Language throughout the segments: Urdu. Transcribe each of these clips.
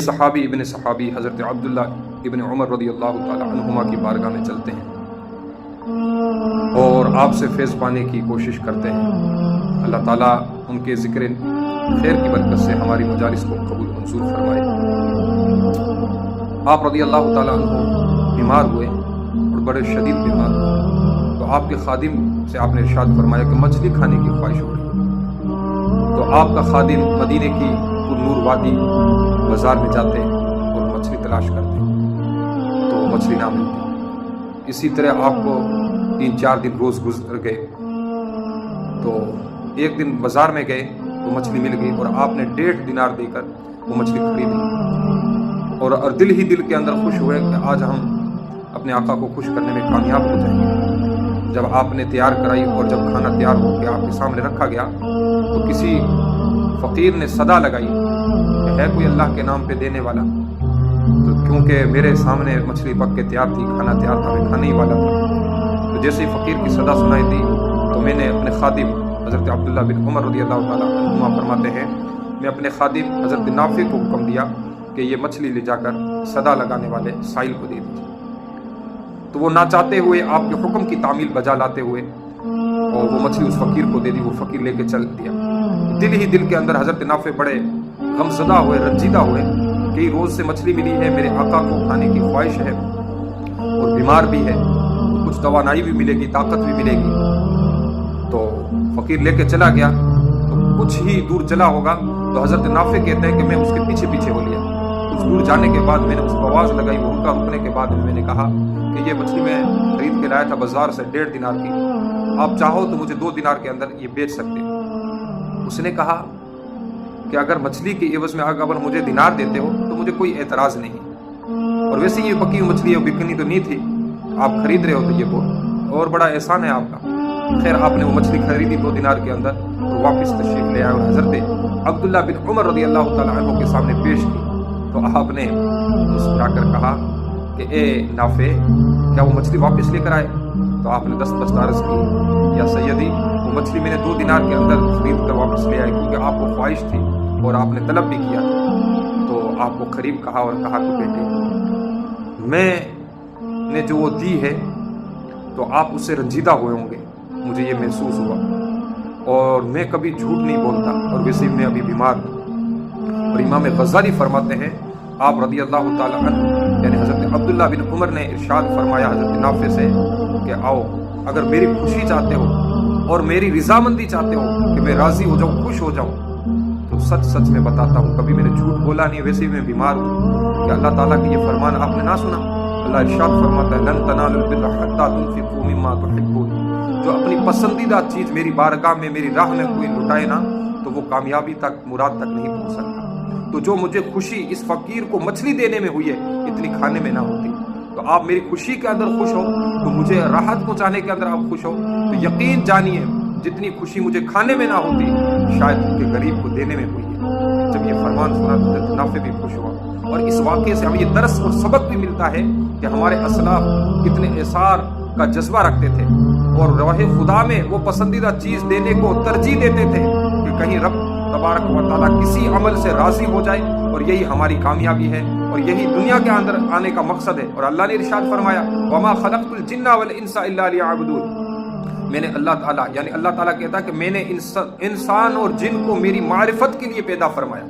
صحابی ابن صحابی حضرت عبداللہ ابن عمر رضی اللہ تعالی عنہما کی بارگاہ میں چلتے ہیں اور آپ سے فیض پانے کی کوشش کرتے ہیں۔ اللہ تعالیٰ ان کے ذکر خیر کی برکت سے ہماری مجالس کو قبول منظور فرمائے۔ آپ رضی اللہ تعالیٰ عنہ بیمار ہوئے اور بڑے شدید بیمار ہوئے، تو آپ کے خادم سے آپ نے ارشاد فرمایا کہ مچھلی کھانے کی خواہش ہو رہی ہے۔ تو آپ کا خادم مدینے کی نور وادی بازار میں جاتے اور مچھلی تلاش کرتے، تو مچھلی نہ ملتی۔ اسی طرح آپ کو 3-4 دن روز گزر گئے، تو ایک دن بازار میں گئے تو مچھلی مل گئی اور آپ نے 1.5 دینار دے کر وہ مچھلی خرید لی، اور دل ہی دل کے اندر خوش ہوئے کہ آج ہم اپنے آقا کو خوش کرنے میں کامیاب ہو جائیں گے۔ جب آپ نے تیار کرائی اور جب کھانا تیار ہو کے آپ کے سامنے رکھا گیا تو کسی فقیر نے صدا لگائی کہ ہے کوئی اللہ کے نام پہ دینے والا؟ تو کیونکہ میرے سامنے مچھلی پک کے تیار تھی، کھانا تیار تھا، میں کھانے ہی والا تھا۔ تو جیسے ہی فقیر کی صدا سنائی دی تو میں نے اپنے خادم حضرت عبداللہ بن عمر رضی اللہ تعالیٰ عنہما فرماتے ہیں، میں اپنے خادم حضرت نافع کو حکم دیا کہ یہ مچھلی لے جا کر صدا لگانے والے سائل کو دے دیجیے۔ تو وہ نہ چاہتے ہوئے آپ کے حکم کی تعمیل بجا لاتے ہوئے اور وہ مچھلی اس فقیر کو دے دی۔ وہ فقیر لے کے چل دیا۔ دل ہی دل کے اندر حضرت نافع بڑے غمزدہ ہوئے، رنجیدہ ہوئے کہ روز سے مچھلی ملی ہے، میرے آقا کو کھانے کی خواہش ہے اور بیمار بھی ہے، کچھ توانائی بھی ملے گی، طاقت بھی ملے گی۔ تو فقیر لے کے چلا گیا، تو کچھ ہی دور چلا ہوگا تو حضرت نافع کہتے ہیں کہ میں اس کے پیچھے پیچھے ہو لیا۔ کچھ دور جانے کے بعد میں نے اس کو آواز لگائی، وہ رکا، رکنے کے بعد میں نے کہا کہ یہ مچھلی میں خرید کے لایا تھا بازار سے 1.5 دینار کی، آپ چاہو تو مجھے 2 دینار کے اندر یہ بیچ سکتے ہو۔ اس نے کہا کہ اگر مچھلی کے عوض میں اگر مجھے دینار دیتے ہو تو مجھے کوئی اعتراض نہیں، اور ویسے یہ پکی ہوئی مچھلی ہے، بکنی تو نہیں تھی، آپ خرید رہے ہو تو یہ بہت اور بڑا احسان ہے آپ کا۔ خیر آپ نے وہ مچھلی خریدی 2 دینار کے اندر اور واپس تشریف لے آئے اور حضرت عبداللہ بن عمر رضی اللہ تعالیٰ عنہ کے سامنے پیش کی۔ تو آپ نے مسکرا کر کہا کہ اے نافع، کیا وہ مچھلی واپس لے کر آئے؟ تو آپ نے دست عرض کی، یا سیدی وہ مچھلی میں نے 2 دینار کے اندر خرید کر واپس لے آئے، کیونکہ آپ کو خواہش تھی اور آپ نے طلب بھی کیا تھا۔ تو آپ کو قریب کہا اور کہا کہ بیٹے، میں نے جو وہ دی ہے تو آپ اس سے رنجیدہ ہوئے ہوں گے، مجھے یہ محسوس ہوا، اور میں کبھی جھوٹ نہیں بولتا، اور ویسے میں ابھی بیمار ہوں۔ اور امام غزالی فرماتے ہیں، آپ رضی اللہ تعالیٰ عنہ یعنی حضرت عبداللہ بن عمر نے ارشاد فرمایا حضرت نافع سے کہ آؤ، اگر میری خوشی چاہتے ہو اور میری رضامندی چاہتے ہو کہ میں راضی ہو جاؤں، خوش ہو جاؤں، تو سچ سچ میں بتاتا ہوں، کبھی میں نے جھوٹ بولا نہیں، ویسے بھی میں بیمار ہوں۔ کہ اللہ تعالیٰ کی یہ فرمان آپ نے نہ سنا؟ اللہ ارشاد فرماتا ہے، لن تنالوا البر حتی تنفقوا مما تحبون، جو اپنی پسندیدہ چیز میری بارگاہ میں، میری راہ میں کوئی لٹائے نا، تو وہ کامیابی تک، مراد تک نہیں پہنچ سکتا۔ تو جو مجھے خوشی اس فقیر کو مچھلی دینے میں ہوئی ہے، اتنی کھانے میں نہ ہوتی۔ تو آپ میری خوشی کے اندر خوش ہو، تو مجھے راحت پہنچانے کے اندر آپ خوش ہو، تو یقین جانیے جتنی خوشی مجھے کھانے میں نہ ہوتی، شاید ان کے غریب کو دینے میں ہوئی ہے۔ جب یہ فرمان سنا تو حضرت نافع بھی خوش ہوا، اور اس واقعے سے ہمیں یہ درس اور سبق بھی ملتا ہے کہ ہمارے اسلاف کتنے اثار کا جذبہ رکھتے تھے اور راہ خدا میں وہ پسندیدہ چیز دینے کو ترجیح دیتے تھے کہ کہیں رب تبارک و تعالیٰ کسی عمل سے راضی ہو جائے، اور یہی ہماری کامیابی ہے اور یہی دنیا کے اندر آنے کا مقصد ہے۔ اور اللہ نے ارشاد فرمایا، وَمَا خَلَقْتُ الْجِنَّ وَالْإِنسَ إِلَّا لِيَعْبُدُونِ، میں نے اللہ تعالیٰ کہتا ہے کہ میں نے انسان اور جن کو میری معرفت کے لیے پیدا فرمایا،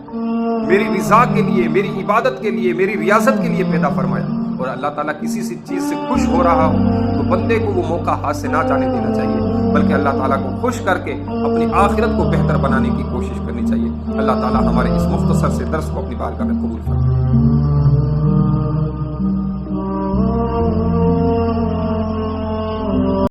میری رضا کے لیے، میری عبادت کے لیے، میری ریاضت کے لیے پیدا فرمایا۔ اور اللہ تعالیٰ کسی چیز سے خوش ہو رہا ہو تو بندے کو وہ موقع ہاتھ سے نہ جانے دینا چاہیے، بلکہ اللہ تعالیٰ کو خوش کر کے اپنی آخرت کو بہتر بنانے کی کوشش کرنی چاہیے۔ اللہ تعالیٰ ہمارے اس مختصر سے درس کو اپنی بارگاہ میں قبول فرمائے۔